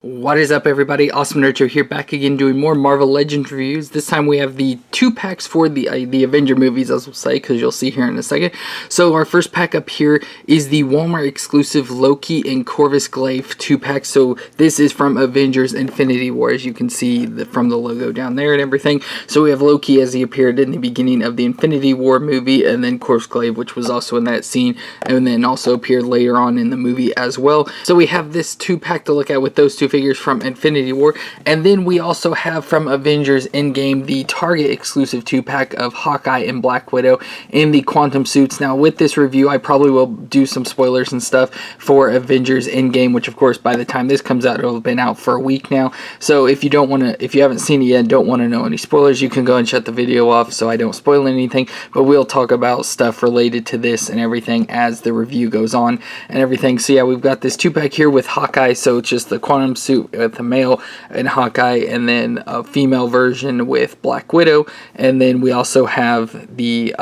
What is up, everybody? AwesomeNerdZeo here, back again doing more Marvel Legends reviews. This time we have the 2 packs for the Avenger movies, as we'll say, because you'll see here in a second. So our first pack up here is the Walmart exclusive Loki and Corvus Glaive 2 pack. So this is from Avengers Infinity War, as you can see from the logo down there and everything. So we have Loki as he appeared in the beginning of the Infinity War movie, and then Corvus Glaive, which was also in that scene, and then also appeared later on in the movie as well. So we have this 2 pack to look at with those 2 figures from Infinity War, and then we also have from Avengers Endgame the Target exclusive 2-pack of Hawkeye and Black Widow in the quantum suits. Now with this review I probably will do some spoilers and stuff for Avengers Endgame, which of course by the time this comes out it'll have been out for a week now. So if you haven't seen it yet and don't want to know any spoilers, you can go and shut the video off so I don't spoil anything, but we'll talk about stuff related to this and everything as the review goes on and everything. So yeah, we've got this 2-pack here with Hawkeye, so it's just the quantum suit with a male and Hawkeye, and then a female version with Black Widow, and then we also have the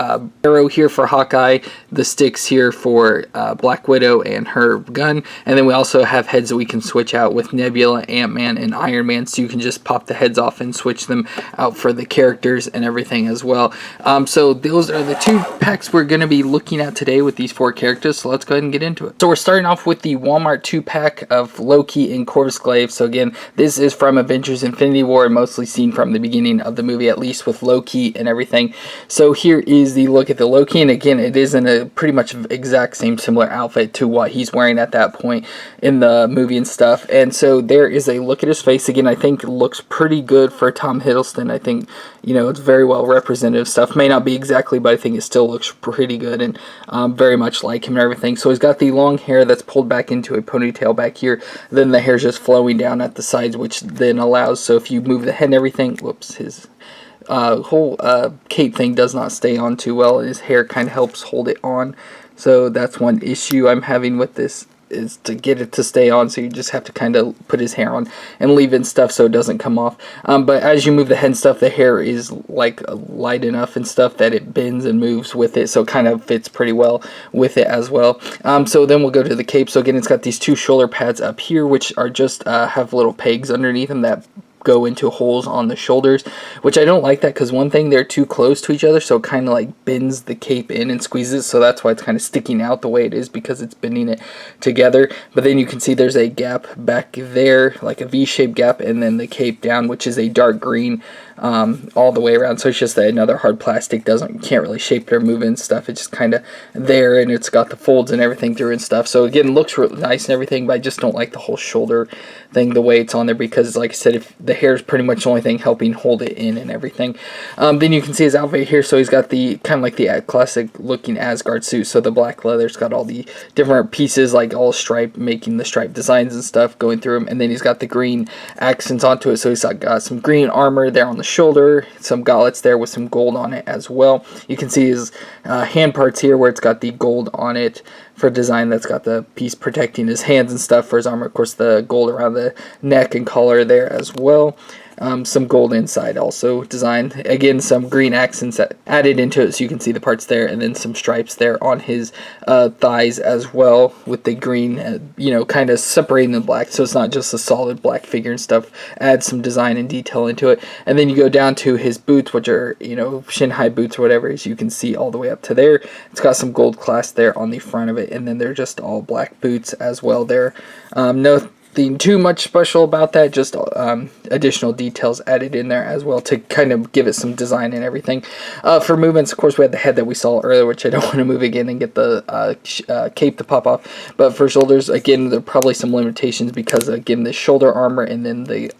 arrow here for Hawkeye, the sticks here for Black Widow and her gun, and then we also have heads that we can switch out with Nebula, Ant-Man, and Iron Man, so you can just pop the heads off and switch them out for the characters and everything as well. So those are the 2 packs we're going to be looking at today with these 4 characters, so let's go ahead and get into it. So we're starting off with the Walmart 2-pack of Loki and Corvus Glaive. So again, this is from Avengers Infinity War and mostly seen from the beginning of the movie, at least with Loki and everything. So here is the look at the Loki, and again it is in a pretty much exact same similar outfit to what he's wearing at that point in the movie and stuff. And so there is a look at his face. Again, I think it looks pretty good for Tom Hiddleston. I think, you know, it's very well representative stuff. May not be exactly, but I think it still looks pretty good and very much like him and everything. So he's got the long hair that's pulled back into a ponytail back here. Then the hair's just flowing down at the sides, which then allows, so if you move the head and everything, whoops, his whole cape thing does not stay on too well, and his hair kind of helps hold it on. So that's one issue I'm having with this, is to get it to stay on, so you just have to kind of put his hair on and leave it and stuff so it doesn't come off. But as you move the head and stuff, the hair is like light enough and stuff that it bends and moves with it, so it kind of fits pretty well with it as well. So then we'll go to the cape. So again, it's got these 2 shoulder pads up here, which are just have little pegs underneath them that go into holes on the shoulders, which I don't like that, because one thing, they're too close to each other, so it kind of like bends the cape in and squeezes, so that's why it's kind of sticking out the way it is, because it's bending it together. But then you can see there's a gap back there, like a V-shaped gap, and then the cape down, which is a dark green all the way around. So it's just that another hard plastic can't really shape it or move it and stuff. It's just kind of there, and it's got the folds and everything through and stuff. So again, looks really nice and everything, but I just don't like the whole shoulder thing the way it's on there, because like I said, if the hair is pretty much the only thing helping hold it in and everything. Then you can see his outfit here. So he's got the kind of like the classic looking Asgard suit. So the black leather's got all the different pieces, like all striped, making the stripe designs and stuff going through him. And then he's got the green accents onto it. So he's got some green armor there on the shoulder, some gauntlets there with some gold on it as well. You can see his hand parts here where it's got the gold on it for design. That's got the piece protecting his hands and stuff for his armor. Of course, the gold around the neck and collar there as well. Some gold inside also designed. Again, some green accents added into it, so you can see the parts there, and then some stripes there on his thighs as well, with the green, you know, kind of separating the black, so it's not just a solid black figure and stuff. Add some design and detail into it. And then you go down to his boots, which are, you know, shin-high boots or whatever, as you can see all the way up to there. It's got some gold clasp there on the front of it, and then they're just all black boots as well there. Nothing too much special about that, just additional details added in there as well to kind of give it some design and everything. For movements, of course, we had the head that we saw earlier, which I don't want to move again and get the cape to pop off. But for shoulders, again, there are probably some limitations, because again, the shoulder armor and then the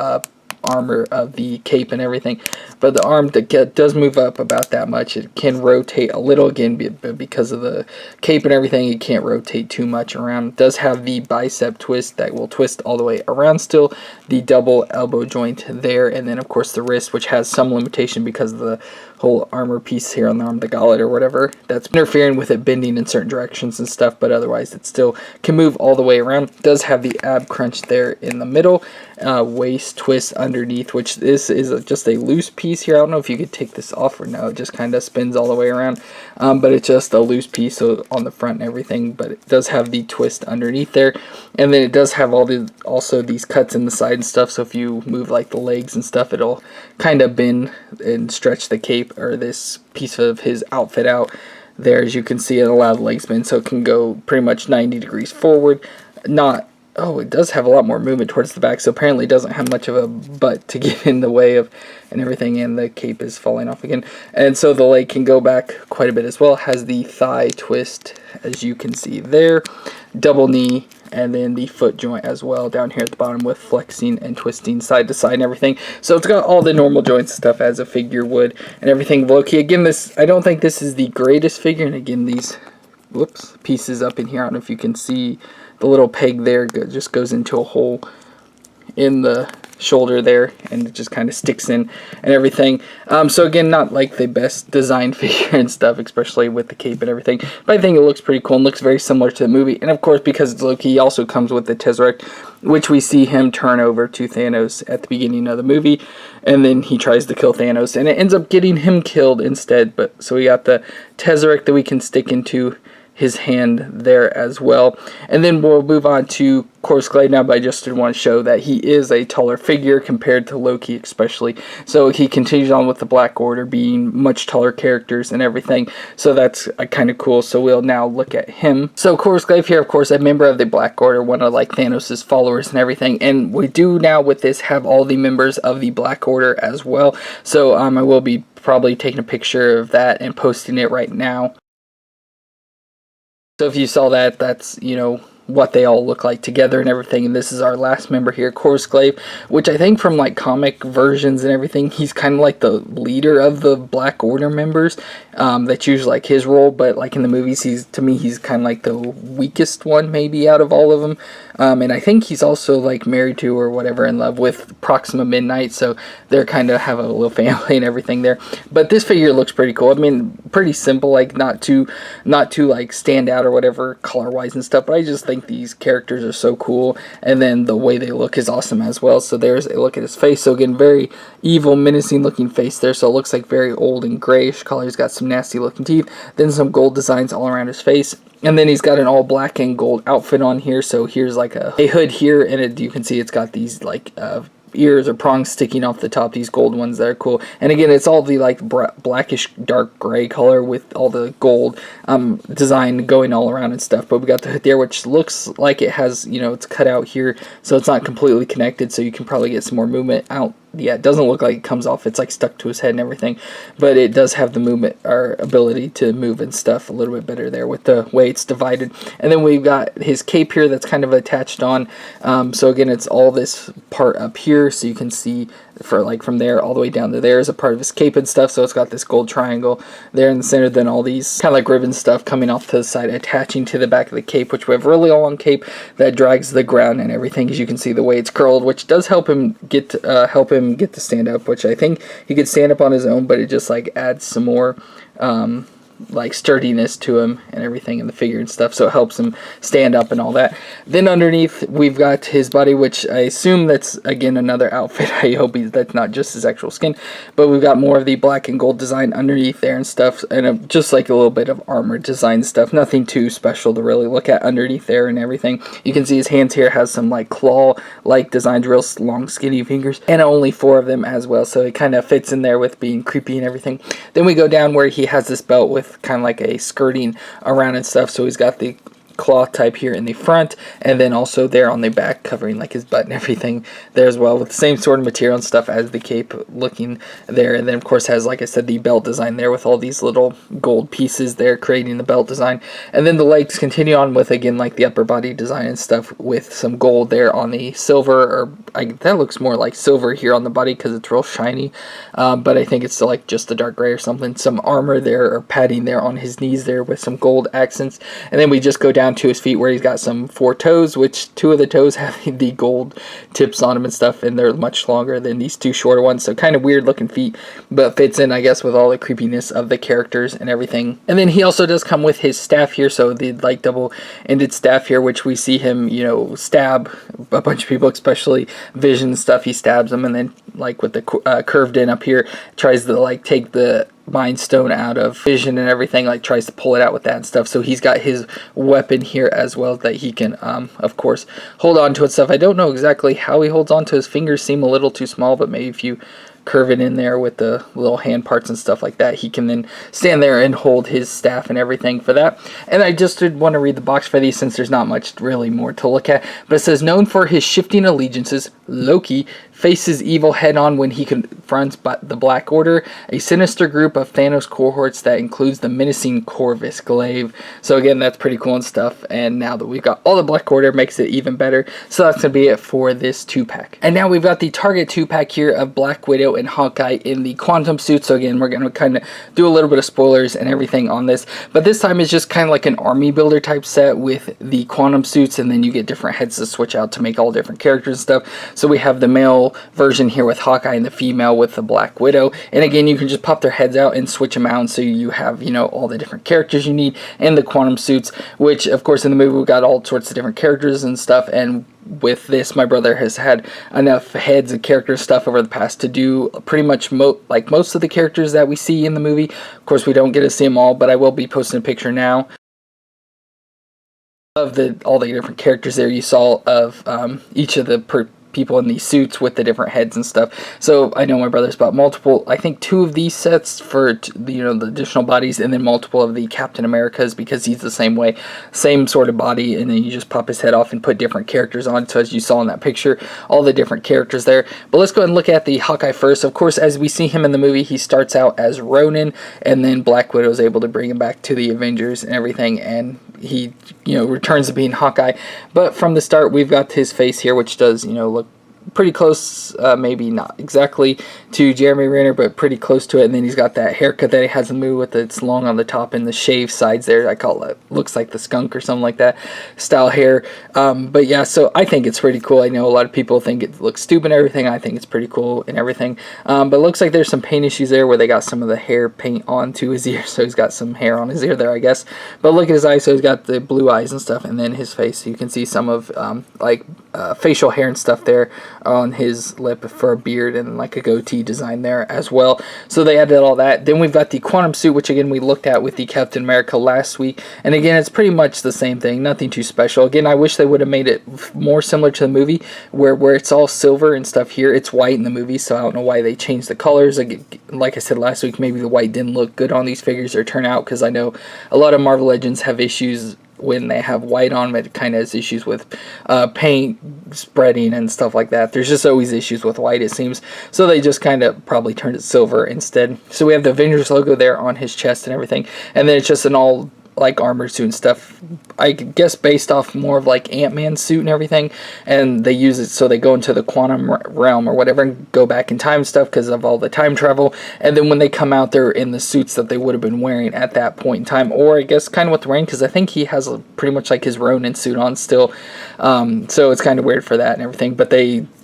armor of the cape and everything, but the arm does move up about that much. It can rotate a little, again, because of the cape and everything, it can't rotate too much around. It does have the bicep twist that will twist all the way around still, the double elbow joint there, and then of course the wrist, which has some limitation because of the whole armor piece here on the arm, the gauntlet or whatever, that's interfering with it bending in certain directions and stuff, but otherwise it still can move all the way around. It does have the ab crunch there in the middle, waist twist underneath, which this is just a loose piece here. I don't know if you could take this off or no, it just kind of spins all the way around, but it's just a loose piece so on the front and everything, but it does have the twist underneath there. And then it does have also these cuts in the side and stuff, so if you move like the legs and stuff, it'll kind of bend and stretch the cape or this piece of his outfit out there. As you can see, it allows the legs bend, so it can go pretty much 90 degrees forward. It does have a lot more movement towards the back, so apparently it doesn't have much of a butt to get in the way of and everything, and the cape is falling off again. And so the leg can go back quite a bit as well. It has the thigh twist, as you can see there, double knee, and then the foot joint as well down here at the bottom with flexing and twisting side to side and everything. So it's got all the normal joints and stuff as a figure would and everything. Loki, again, I don't think this is the greatest figure, and again, these pieces up in here, I don't know if you can see the little peg there, just goes into a hole in the shoulder there, and it just kind of sticks in and everything. So again, not like the best design figure and stuff, especially with the cape and everything, but I think it looks pretty cool and looks very similar to the movie. And of course, because it's Loki, he also comes with the Tesseract, which we see him turn over to Thanos at the beginning of the movie, and then he tries to kill Thanos, and it ends up getting him killed instead. But so we got the Tesseract that we can stick into his hand there as well. And then we'll move on to Corvus Glaive now, but I just did want to show that he is a taller figure compared to Loki especially. So he continues on with the Black Order being much taller characters and everything. So that's kind of cool. So we'll now look at him. So Corvus Glaive here, of course, a member of the Black Order, one of like Thanos' followers and everything. And we do now with this have all the members of the Black Order as well. So I will be probably taking a picture of that and posting it right now. So if you saw that, that's, what they all look like together and everything. And this is our last member here, Corvus Glaive, which I think from like comic versions and everything, he's kind of like the leader of the Black Order members. That's usually like his role, but like in the movies, he's kind of like the weakest one maybe out of all of them. And I think he's also like married to or whatever, in love with Proxima Midnight, so they're kind of have a little family and everything there. But this figure looks pretty cool. I mean, pretty simple, like not too like stand out or whatever color wise and stuff, but I just think these characters are so cool, and then the way they look is awesome as well. So there's a look at his face. So again, very evil, menacing looking face there, so it looks like very old and grayish color. He's got some nasty looking teeth, then some gold designs all around his face. And then he's got an all black and gold outfit on here. So here's like a hood here, and you can see it's got these like ears or prongs sticking off the top, these gold ones that are cool. And again, it's all the like blackish dark gray color with all the gold design going all around and stuff. But we got the hood there, which looks like it has, it's cut out here, so it's not completely connected, so you can probably get some more movement out. Yeah, it doesn't look like it comes off. It's like stuck to his head and everything, but it does have the movement or ability to move and stuff a little bit better there with the way it's divided. And then we've got his cape here that's kind of attached on. So again, it's all this part up here, so you can see for like from there all the way down to there is a part of his cape and stuff. So it's got this gold triangle there in the center, then all these kind of like ribbon stuff coming off to the side attaching to the back of the cape, which we have really long cape that drags the ground and everything, as you can see the way it's curled, which does help him get to stand up, which I think he could stand up on his own, but it just like adds some more like sturdiness to him and everything in the figure and stuff, so it helps him stand up and all that. Then underneath we've got his body, which I assume that's again another outfit. I hope that's not just his actual skin, but we've got more of the black and gold design underneath there and stuff, and just like a little bit of armor design stuff, nothing too special to really look at underneath there and everything. You can see his hands here has some like claw like designs, real long skinny fingers, and only 4 of them as well, so it kind of fits in there with being creepy and everything. Then we go down where he has this belt with kind of like a skirting around and stuff, so he's got the cloth type here in the front, and then also there on the back covering like his butt and everything there as well, with the same sort of material and stuff as the cape looking there. And then of course has, like I said, the belt design there with all these little gold pieces there creating the belt design. And then the legs continue on with again like the upper body design and stuff with some gold there on the silver, or that looks more like silver here on the body because it's real shiny, but I think it's still like just a dark gray or something. Some armor there or padding there on his knees there with some gold accents. And then we just go down down to his feet where he's got some 4 toes, which 2 of the toes have the gold tips on them and stuff, and they're much longer than these 2 shorter ones, so kind of weird looking feet, but fits in, I guess, with all the creepiness of the characters and everything. And then he also does come with his staff here, so the like double-ended staff here, which we see him, you know, stab a bunch of people, especially Vision and stuff. He stabs them, and then like with the curved in up here, tries to like take the Mind Stone out of Vision and everything, like tries to pull it out with that and stuff. So he's got his weapon here as well that he can of course hold on to and stuff. I don't know exactly how he holds on to. His fingers seem a little too small, but maybe if you curve it in there with the little hand parts and stuff like that, he can then stand there and hold his staff and everything for that. And I just did want to read the box for these since there's not much really more to look at, but it says, known for his shifting allegiances, Loki faces evil head-on when he confronts the Black Order, a sinister group of Thanos cohorts that includes the menacing Corvus Glaive. So again, that's pretty cool and stuff, and now that we've got all the Black Order, makes it even better. So that's going to be it for this 2-pack. And now we've got the Target 2-pack here of Black Widow and Hawkeye in the quantum suit. So again, we're going to kind of do a little bit of spoilers and everything on this, but this time it's just kind of like an army builder type set with the quantum suits, and then you get different heads to switch out to make all different characters and stuff. So we have the male version here with Hawkeye and the female with the Black Widow, and again, you can just pop their heads out and switch them out, so you have, you know, all the different characters you need and the quantum suits, which of course in the movie we got all sorts of different characters and stuff. And with this, my brother has had enough heads and character stuff over the past to do pretty much most of the characters that we see in the movie. Of course, we don't get to see them all, but I will be posting a picture now of all the different characters there you saw of each of the people in these suits with the different heads and stuff. So I know my brother's bought multiple, I think 2 of these sets for, you know, the additional bodies, and then multiple of the Captain Americas, because he's the same way, same sort of body, and then you just pop his head off and put different characters on. So as you saw in that picture, all the different characters there. But let's go ahead and look at the Hawkeye first. Of course, as we see him in the movie, he starts out as Ronin, and then Black Widow is able to bring him back to the Avengers and everything, and he, you know, returns to being Hawkeye. But from the start, we've got his face here, which does, you know, look pretty close, maybe not exactly to Jeremy Renner, but pretty close to it. And then he's got that haircut that he has in the movie with it's long on the top and the shaved sides there. I call it, looks like the skunk or something like that style hair. But yeah, so I think it's pretty cool. I know a lot of people think it looks stupid and everything. I think it's pretty cool and everything. But it looks like there's some paint issues there where they got some of the hair paint onto his ear. So he's got some hair on his ear there, I guess. But look at his eyes. So he's got the blue eyes and stuff, and then his face. So you can see some of facial hair and stuff there on his lip for a beard and like a goatee design there as well. So they added all that. Then we've got the quantum suit, which again we looked at with the Captain America last week, and again it's pretty much the same thing, nothing too special. Again, I wish they would have made it more similar to the movie, where it's all silver and stuff. Here it's white in the movie, so I don't know why they changed the colors. Like I said last week, maybe the white didn't look good on these figures or turn out, because I know a lot of Marvel Legends have issues when they have white on them. It kind of has issues with paint spreading and stuff like that. There's just always issues with white, it seems. So they just kind of probably turned it silver instead. So we have the Avengers logo there on his chest and everything. And then it's just an all like armor suit and stuff, I guess based off more of like Ant-Man's suit and everything, and they use it so they go into the quantum realm or whatever and go back in time and stuff because of all the time travel, and then when they come out they're in the suits that they would have been wearing at that point in time, or I guess kind of what they're wearing, because I think he has pretty much like his Ronin suit on still, so it's kind of weird for that and everything. But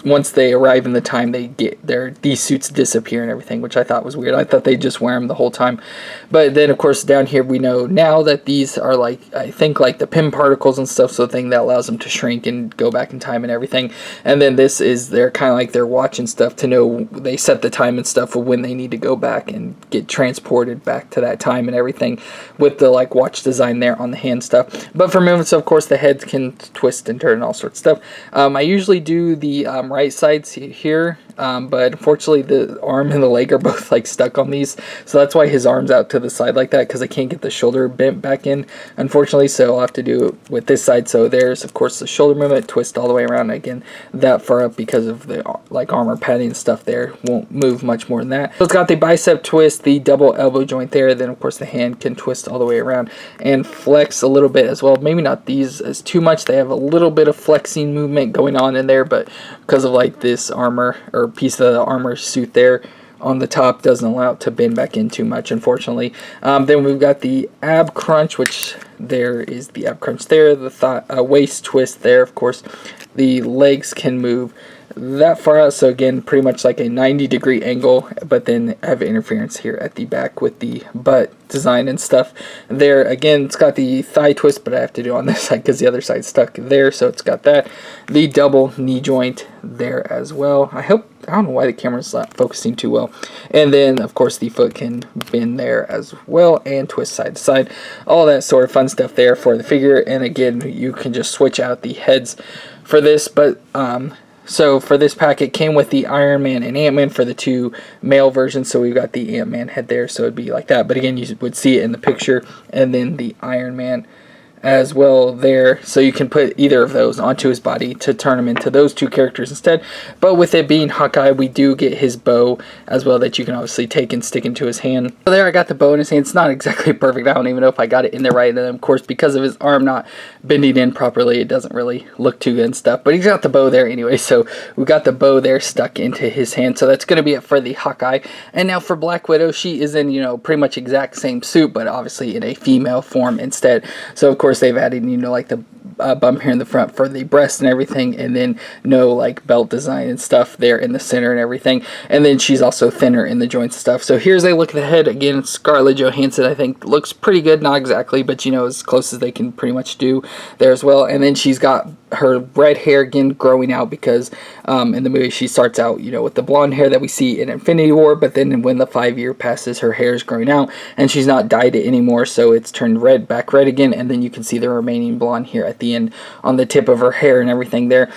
once they arrive in the time, they get these suits disappear and everything, which I thought was weird. I thought they'd just wear them the whole time. But then of course down here we know now that these are like, I think like the Pym particles and stuff, so the thing that allows them to shrink and go back in time and everything. And then this is their kind of like their watch and stuff to know, they set the time and stuff for when they need to go back and get transported back to that time and everything, with the like watch design there on the hand stuff. But for movements, of course, the heads can twist and turn and all sorts of stuff. I usually do the right sides here, but unfortunately the arm and the leg are both like stuck on these, so that's why his arm's out to the side like that, because I can't get the shoulder bent back in, unfortunately. So I'll have to do it with this side. So there's of course the shoulder movement, twist all the way around, again that far up because of the like armor padding and stuff there, won't move much more than that. So it's got the bicep twist, the double elbow joint there, then of course the hand can twist all the way around and flex a little bit as well. Maybe not these as too much, they have a little bit of flexing movement going on in there, but because of like this armor or piece of the armor suit there on the top doesn't allow it to bend back in too much, unfortunately. Then we've got the ab crunch, which there is the ab crunch there, the waist twist there, of course. The legs can move that far out, so again, pretty much like a 90-degree angle, but then have interference here at the back with the butt design and stuff there. Again, it's got the thigh twist, but I have to do on this side because the other side's stuck there, so it's got that. The double knee joint there as well. I don't know why the camera's not focusing too well. And then, of course, the foot can bend there as well and twist side to side. All that sort of fun stuff there for the figure. And again, you can just switch out the heads for this, but so for this pack, it came with the Iron Man and Ant-Man for the 2 male versions. So we've got the Ant-Man head there, so it'd be like that. But again, you would see it in the picture, and then the Iron Man as well there, so you can put either of those onto his body to turn him into those 2 characters instead. But with it being Hawkeye, we do get his bow as well that you can obviously take and stick into his hand. So there I got the bow in his hand. It's not exactly perfect. I don't even know if I got it in there right, and then of course because of his arm not bending in properly, it doesn't really look too good and stuff, but he's got the bow there anyway. So we got the bow there stuck into his hand, so that's going to be it for the Hawkeye. And now for Black Widow, she is in, pretty much exact same suit, but obviously in a female form instead. So of course they've added, like the bump here in the front for the breast and everything, and then no like belt design and stuff there in the center and everything. And then she's also thinner in the joints and stuff. So here's a look at the head. Again, Scarlett Johansson, I think, looks pretty good. Not exactly, but as close as they can pretty much do there as well. And then she's got her red hair again growing out because in the movie she starts out with the blonde hair that we see in Infinity War, but then when the 5-year passes, her hair is growing out and she's not dyed it anymore, so it's turned back red again, and then you can see the remaining blonde here at the end on the tip of her hair and everything there.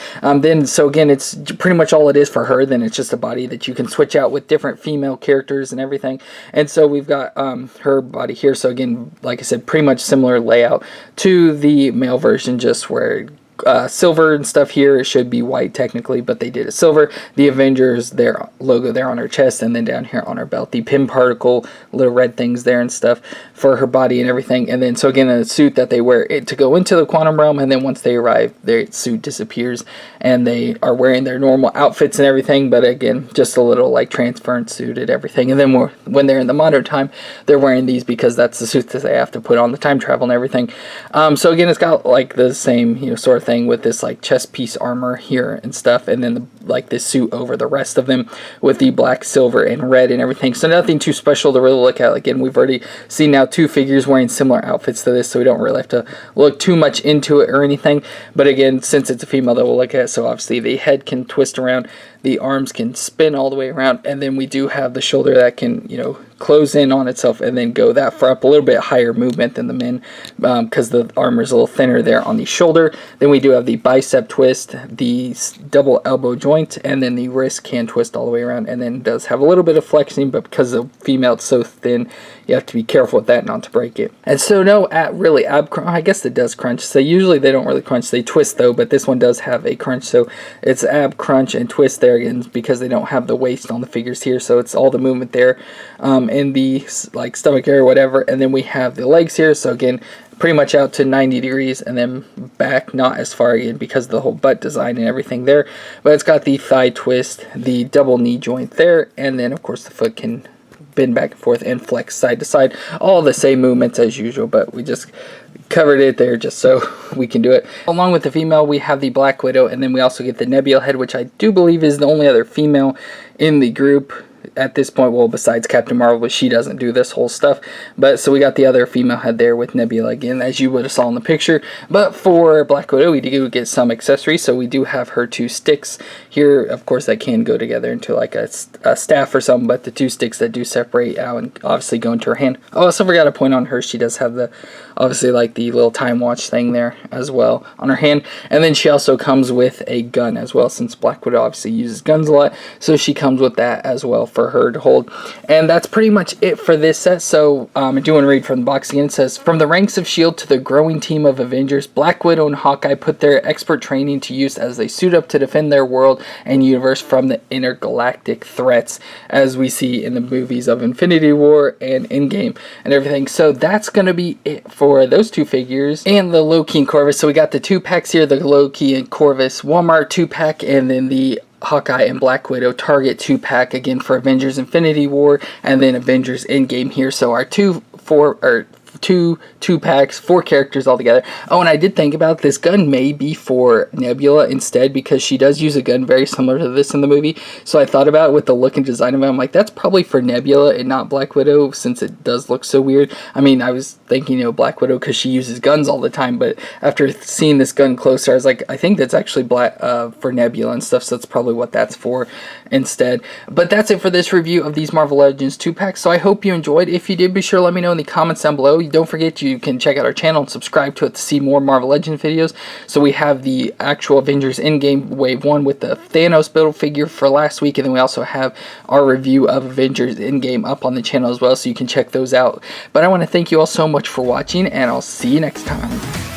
So again, it's pretty much all it is for her. Then it's just a body that you can switch out with different female characters and everything. And so we've got her body here. So again, like I said, pretty much similar layout to the male version, just where silver and stuff here. It should be white technically, but they did it silver. The Avengers, their logo there on her chest, and then down here on her belt, the pin particle, little red things there and stuff for her body and everything. And then so again, a suit that they wear to go into the quantum realm, and then once they arrive, their suit disappears and they are wearing their normal outfits and everything, but again, just a little like transparent suit and everything. And then when they're in the modern time, they're wearing these because that's the suits that they have to put on the time travel and everything. So again, it's got like the same sort of thing with this like chest piece armor here and stuff, and then like this suit over the rest of them with the black, silver, and red and everything. So nothing too special to really look at. Again, we've already seen now 2 figures wearing similar outfits to this, so we don't really have to look too much into it or anything. But again, since it's a female that we'll look at, so obviously the head can twist around, the arms can spin all the way around, and then we do have the shoulder that can close in on itself and then go that far up, a little bit higher movement than the men because the armor is a little thinner there on the shoulder. Then we do have the bicep twist, the double elbow joint, and then the wrist can twist all the way around, and then does have a little bit of flexing, but because the female is so thin, you have to be careful with that not to break it. And so no really ab crunch. I guess it does crunch. So usually they don't really crunch, they twist though, but this one does have a crunch, so it's ab crunch and twist there again because they don't have the waist on the figures here, so it's all the movement there in the like stomach area or whatever. And then we have the legs here, so again pretty much out to 90 degrees and then back not as far again because of the whole butt design and everything there. But it's got the thigh twist, the double knee joint there, and then of course the foot can bend back and forth and flex side to side. All the same movements as usual, but we just covered it there just so we can do it. Along with the female, we have the Black Widow, and then we also get the Nebula head, which I do believe is the only other female in the group at this point, well, besides Captain Marvel, but she doesn't do this whole stuff. But so we got the other female head there with Nebula again, as you would have saw in the picture. But for Black Widow, we do get some accessories. So we do have her 2 sticks here, of course, that can go together into like a staff or something, but the 2 sticks that do separate out and obviously go into her hand. Oh, I also forgot to point on her, she does have the obviously like the little time watch thing there as well on her hand. And then she also comes with a gun as well, since Black Widow obviously uses guns a lot, so she comes with that as well for her to hold. And that's pretty much it for this set. So I do want to read from the box again. It says, from the ranks of S.H.I.E.L.D. to the growing team of Avengers, Black Widow and Hawkeye put their expert training to use as they suit up to defend their world and universe from the intergalactic threats, as we see in the movies of Infinity War and Endgame and everything. So that's going to be it for those 2 figures and the Loki and Corvus. So we got the 2 packs here, the Loki and Corvus Walmart 2-pack, and then the Hawkeye and Black Widow Target 2-pack again for Avengers Infinity War, and then Avengers Endgame here. So our two packs, 4 characters altogether. Oh, and I did think about this gun may be for Nebula instead, because she does use a gun very similar to this in the movie. So I thought about it with the look and design of it. I'm like, that's probably for Nebula and not Black Widow, since it does look so weird. I mean, I was thinking, Black Widow because she uses guns all the time, but after seeing this gun closer, I was like, I think that's actually for Nebula and stuff, so that's probably what that's for instead. But that's it for this review of these Marvel Legends 2-packs. So I hope you enjoyed. If you did, be sure to let me know in the comments down below. Don't forget, you can check out our channel and subscribe to it to see more Marvel Legends videos. So we have the actual Avengers Endgame Wave 1 with the Thanos build figure for last week, and then we also have our review of Avengers Endgame up on the channel as well, so you can check those out. But I want to thank you all so much for watching, and I'll see you next time.